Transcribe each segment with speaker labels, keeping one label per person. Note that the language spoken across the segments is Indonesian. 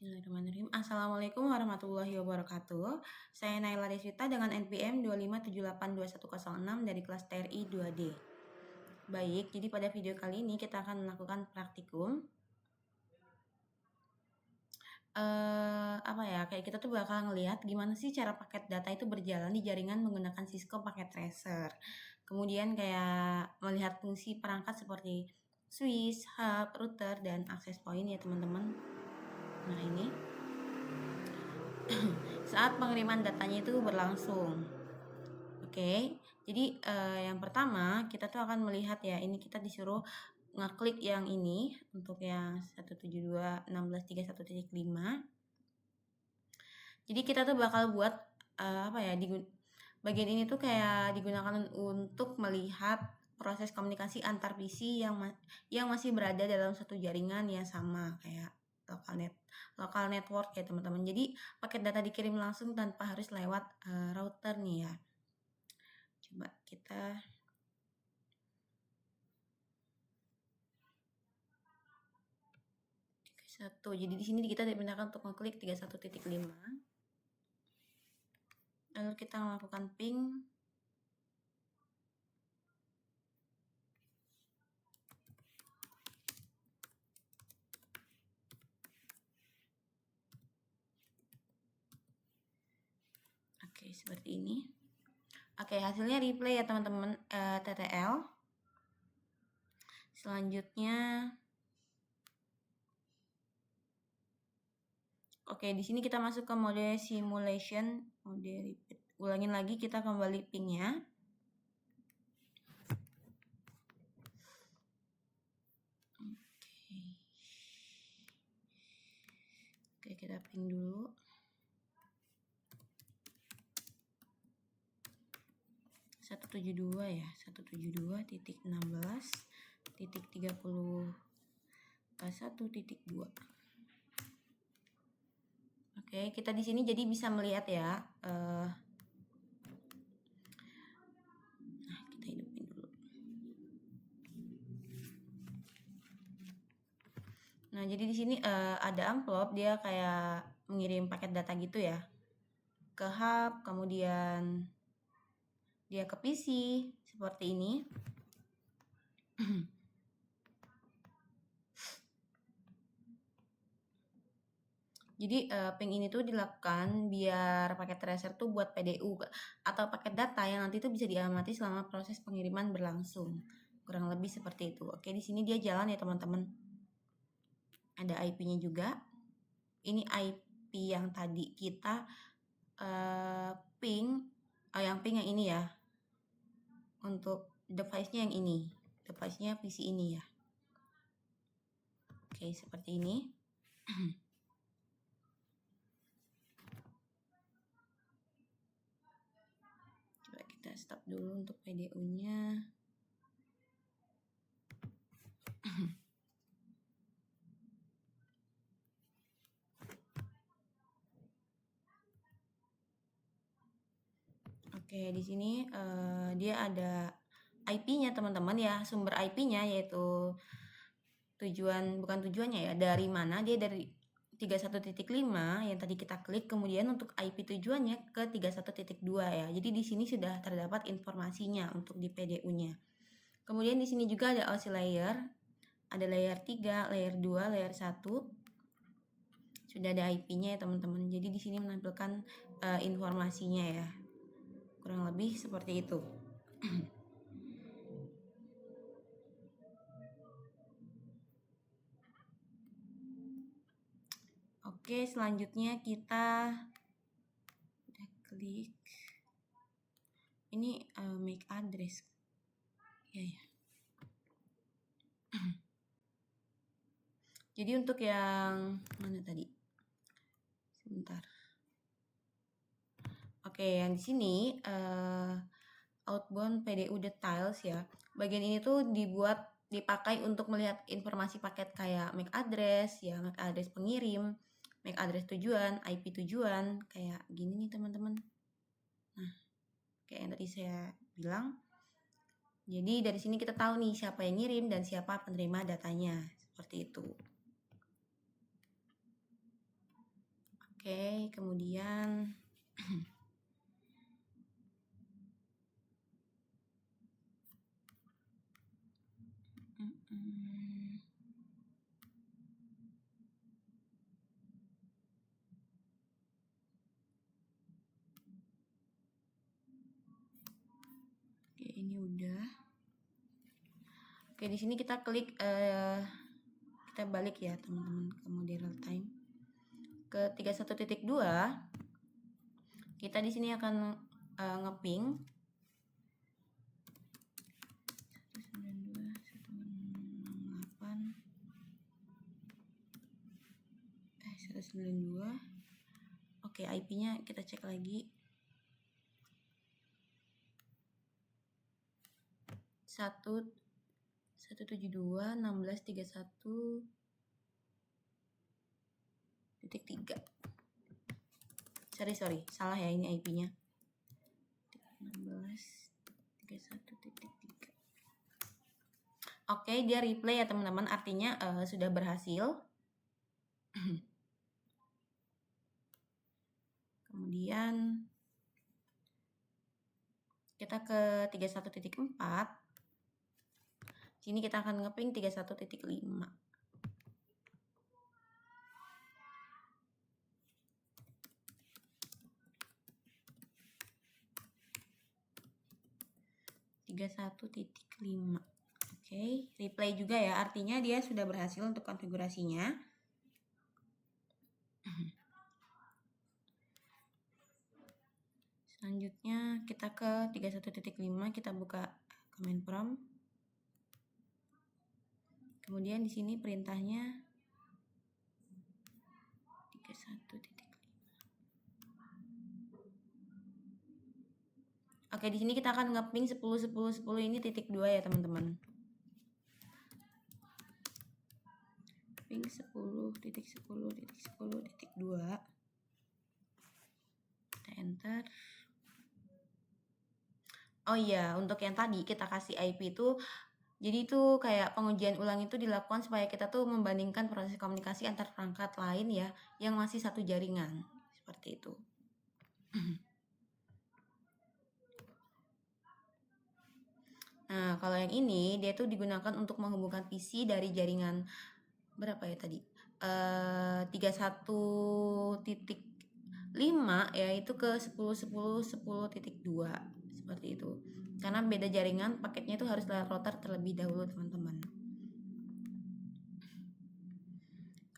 Speaker 1: Bismillahirrahmanirrahim. Assalamualaikum warahmatullahi wabarakatuh. Saya Naila Deswita dengan NPM 257821006 dari kelas TRI 2D. Baik, jadi pada video kali ini kita akan melakukan praktikum. Kayak kita tuh bakal ngelihat gimana sih cara paket data itu berjalan di jaringan menggunakan Cisco Packet Tracer. Kemudian kayak melihat fungsi perangkat seperti switch, hub, router, dan access point ya teman-teman. Nah ini saat pengiriman datanya itu berlangsung. Oke, jadi yang pertama kita tuh akan melihat ya, ini kita disuruh ngeklik yang ini untuk yang 172.16.31.5. Jadi kita tuh bakal buat bagian ini tuh kayak digunakan untuk melihat proses komunikasi antar PC yang masih berada dalam satu jaringan yang sama kayak local network ya teman-teman. Jadi paket data dikirim langsung tanpa harus lewat router nih ya. Coba kita satu. Jadi di sini kita dipindahkan untuk mengklik 31.5. Lalu kita melakukan ping. Oke, seperti ini. Oke, hasilnya replay ya teman-teman, TTL. Selanjutnya, oke, di sini kita masuk ke mode simulation, mode repeat. Ulangin lagi, kita kembali pingnya. Oke, kita ping dulu. Satu 172 ya, 172.16.30.1.2. Oke, kita di sini jadi bisa melihat ya. Kita hidupin dulu. Nah, jadi di sini ada amplop, dia kayak mengirim paket data gitu ya ke hub, kemudian dia ke PC seperti ini. Jadi ping ini tuh dilakukan biar paket tracer tuh buat PDU atau paket data yang nanti tuh bisa diamati selama proses pengiriman berlangsung. Kurang lebih seperti itu. Oke, di sini dia jalan ya teman-teman. Ada IP-nya juga. Ini IP yang tadi kita ping. Yang ping yang ini ya. Untuk device-nya yang ini. Device-nya PC ini ya. Oke, seperti ini. Coba kita stop dulu untuk PDU-nya. Oke, di sini dia ada IP-nya teman-teman ya, sumber IP-nya yaitu bukan tujuannya ya, dari mana dia dari 31.5 yang tadi kita klik, kemudian untuk IP tujuannya ke 31.2 ya. Jadi di sini sudah terdapat informasinya untuk di PDU-nya. Kemudian di sini juga ada OSI layer, ada layer 3, layer 2, layer 1. Sudah ada IP-nya ya teman-teman. Jadi di sini menampilkan informasinya ya. Kurang lebih seperti itu. Oke, selanjutnya kita udah klik. Ini make address. Ya. Jadi untuk yang mana tadi? Sebentar. Oke, yang di sini outbound PDU details ya. Bagian ini tuh dipakai untuk melihat informasi paket kayak MAC address ya, MAC address pengirim, MAC address tujuan, IP tujuan, kayak gini nih teman-teman. Nah, kayak yang tadi saya bilang. Jadi dari sini kita tahu nih siapa yang ngirim dan siapa penerima datanya, seperti itu. Oke, kemudian oke, ini udah. Oke, di sini kita klik kita balik ya teman-teman ke mode real time. Ke 31.2 kita di sini akan ngeping 192. Oke, IP-nya kita cek lagi. 172.16.31.3. Sorry, salah ya, ini IP-nya. 16.31.3. Oke, dia replay ya teman-teman, artinya sudah berhasil. Kemudian kita ke 31.4. Sini kita akan ngeping 31.5. Oke, replay juga ya, artinya dia sudah berhasil untuk konfigurasinya. Selanjutnya kita ke 31.5, kita buka command prompt. Kemudian di sini perintahnya 31.5. Oke, di sini kita akan ngeping 10.10.10 ini titik 2 ya teman-teman. Ping 10.10.10.2. Kita enter. Oh iya, untuk yang tadi kita kasih IP itu, jadi itu kayak pengujian ulang itu dilakukan supaya kita tuh membandingkan proses komunikasi antar perangkat lain ya, yang masih satu jaringan. Seperti itu. Nah, kalau yang ini, dia tuh digunakan untuk menghubungkan PC dari jaringan, berapa ya tadi? 31.5 ya, itu ke 10.10.10.2. Seperti itu. Karena beda jaringan, paketnya itu harus lewat router terlebih dahulu teman-teman.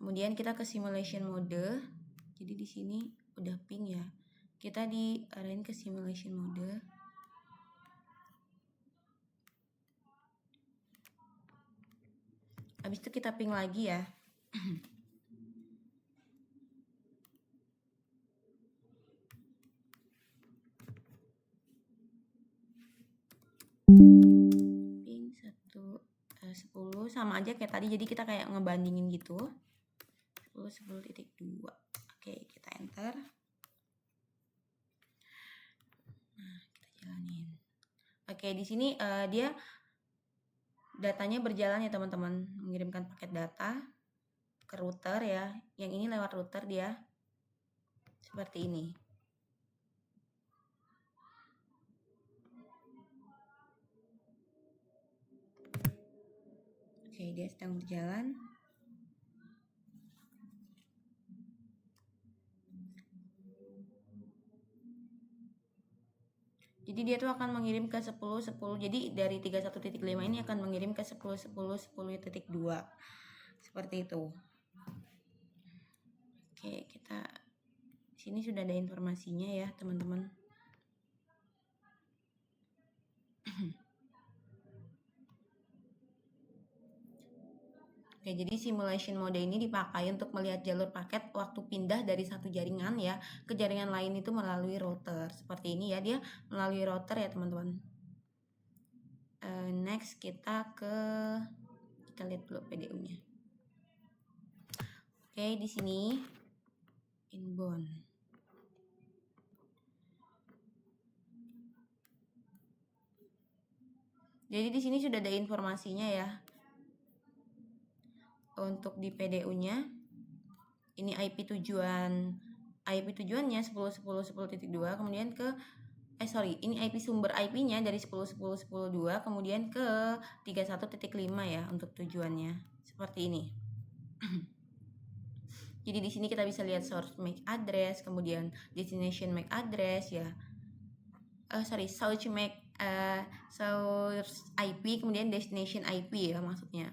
Speaker 1: Kemudian kita ke simulation mode. Jadi di sini udah ping ya. Kita diarahin ke simulation mode. Habis itu kita ping lagi ya. Ping 10 sama aja kayak tadi, jadi kita kayak ngebandingin gitu. 10.10.2. Oke, kita enter. Nah, kita jalanin. Oke, di sini dia datanya berjalan ya teman-teman, mengirimkan paket data ke router ya. Yang ini lewat router dia. Seperti ini. Oke, dia sedang berjalan. Jadi dia tuh akan mengirim ke 10.10. Jadi dari 31.5 ini akan mengirim ke 10.10.10.2. Seperti itu. Oke, kita sini sudah ada informasinya ya, teman-teman. Oke, jadi simulation mode ini dipakai untuk melihat jalur paket waktu pindah dari satu jaringan ya ke jaringan lain itu melalui router. Seperti ini ya, dia melalui router ya teman-teman. Next kita lihat dulu PDU-nya. Oke, di sini inbound. Jadi di sini sudah ada informasinya ya. Untuk di PDU-nya, ini IP tujuan IP tujuannya 10.10.10.2, kemudian ke ini IP sumber IP-nya dari 10.10.10.2 kemudian ke 31.5 ya untuk tujuannya. Seperti ini. Jadi di sini kita bisa lihat source MAC address, kemudian destination MAC address ya. Source MAC source IP, kemudian destination IP ya maksudnya.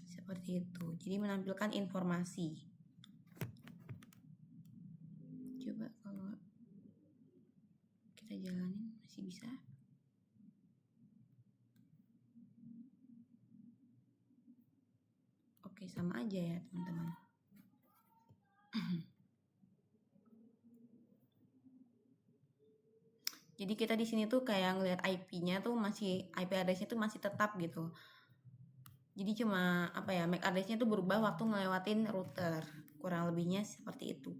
Speaker 1: Seperti itu. Jadi menampilkan informasi. Coba kalau kita jalanin masih bisa. Oke, sama aja ya teman-teman. Jadi kita di sini tuh kayak ngeliat IP-nya tuh masih, IP address-nya tuh masih tetap gitu. Jadi cuma MAC address-nya tuh berubah waktu ngelewatin router. Kurang lebihnya seperti itu.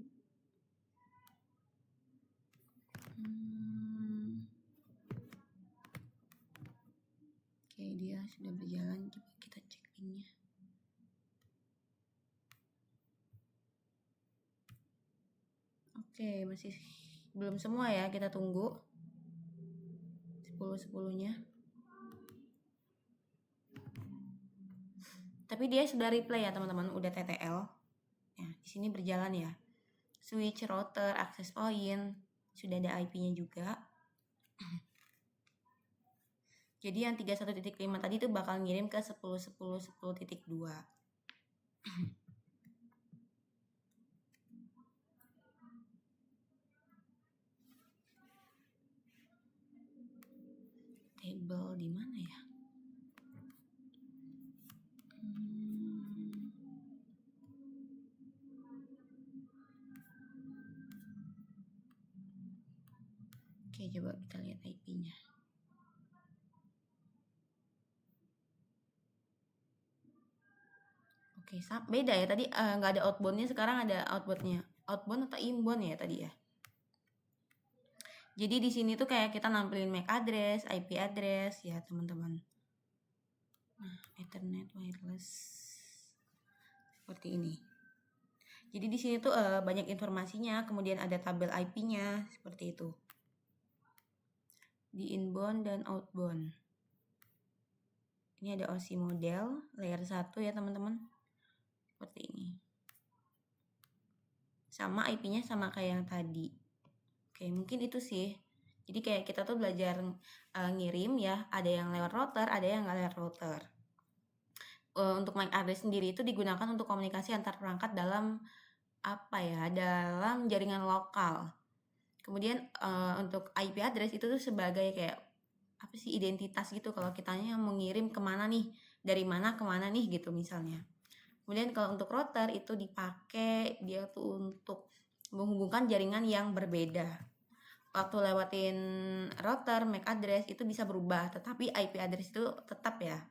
Speaker 1: Oke, dia sudah berjalan. Coba kita cek pinnya. Oke, masih belum semua ya, kita tunggu 10-10-nya. Tapi dia sudah reply ya teman-teman, udah TTL. Ya, di sini berjalan ya. Switch, router, access point, sudah ada IP-nya juga. Jadi yang 31.5 tadi itu bakal ngirim ke 10.10.10.2. Table di mana ya? Oke, coba kita lihat IP-nya. Oke, beda ya tadi nggak ada outbound-nya, sekarang ada outbound-nya. Outbound atau inbound ya tadi ya? Jadi di sini tuh kayak kita nampilin MAC address, IP address ya teman-teman. Nah, Ethernet wireless seperti ini. Jadi di sini tuh banyak informasinya, kemudian ada tabel IP-nya seperti itu. Di inbound dan outbound. Ini ada OSI model layer 1 ya teman-teman. Seperti ini. Sama IP-nya sama kayak yang tadi. Oke, mungkin itu sih. Jadi kayak kita tuh belajar ngirim ya, ada yang lewat router, ada yang nggak lewat router. Untuk MAC address sendiri itu digunakan untuk komunikasi antar perangkat dalam dalam jaringan lokal. Kemudian untuk IP address itu tuh sebagai kayak identitas gitu kalau kitanya mau ngirim kemana nih, dari mana kemana nih gitu misalnya. Kemudian kalau untuk router itu dipakai dia tuh untuk menghubungkan jaringan yang berbeda. Waktu lewatin router, MAC address itu bisa berubah, tetapi IP address itu tetap ya.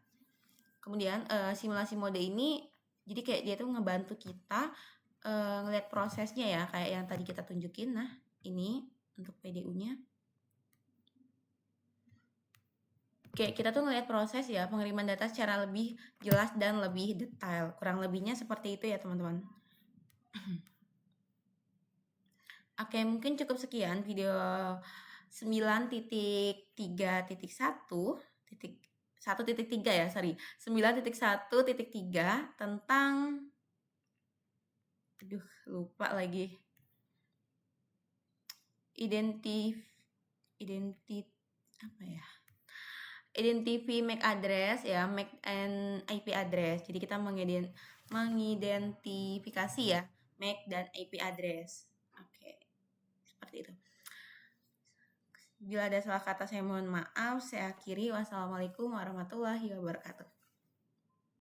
Speaker 1: Kemudian simulasi mode ini jadi kayak dia tuh ngebantu kita ngeliat prosesnya ya, kayak yang tadi kita tunjukin. Nah, ini untuk PDU-nya. Oke, kita tuh ngeliat proses ya, pengiriman data secara lebih jelas dan lebih detail. Kurang lebihnya seperti itu ya, teman-teman. Oke, mungkin cukup sekian video 9.3.1.1.3 ya, 9.1.3 tentang lupa lagi. Identify MAC address ya, MAC and IP address. Jadi kita mengidentifikasi ya MAC dan IP address. Oke. Seperti itu. Bila ada salah kata saya mohon maaf. Saya akhiri. Wassalamualaikum warahmatullahi wabarakatuh.